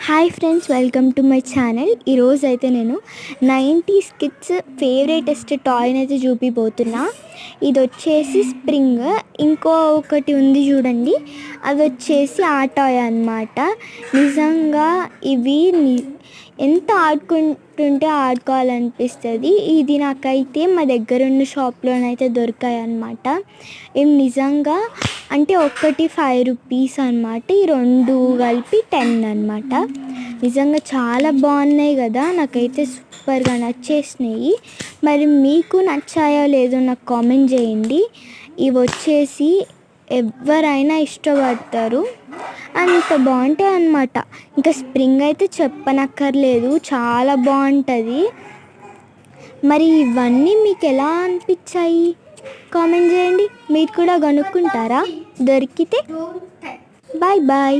Hi friends, welcome to my channel. ఈరోజు అయితే నేను 90s కిడ్స్ ఫేవరెటెస్ట్ టాయ్ని అయితే చూపిపోతున్నా. ఇది వచ్చేసి స్ప్రింగ్. ఒకటి ఉంది చూడండి, అది వచ్చేసి ఆ టాయ్ అన్నమాట. నిజంగా ఇవి ఎంత ఆడుకుంటుంటే ఆడుకోవాలనిపిస్తుంది. ఇది నాకైతే మా దగ్గర ఉన్న షాప్లోనైతే దొరికాయి అన్నమాట. ఇవి నిజంగా అంటే ఒకటి 5 రూపీస్ అనమాట. ఈ రెండు కలిపి 10 అనమాట. నిజంగా చాలా బాగున్నాయి కదా, నాకైతే సూపర్గా నచ్చేసినాయి. మరి మీకు నచ్చాయో లేదో నాకు కామెంట్ చేయండి. ఇవి వచ్చేసి ఎవరైనా ఇష్టపడతారు, అంత బాగుంటాయి అన్నమాట. ఇంకా స్ప్రింగ్ అయితే చెప్పనక్కర్లేదు, చాలా బాగుంటుంది. మరి ఇవన్నీ మీకు ఎలా అనిపించాయి కామెంట్ చేయండి. మీరు కూడా కొనుక్కుంటారా దొరికితే? Bye bye.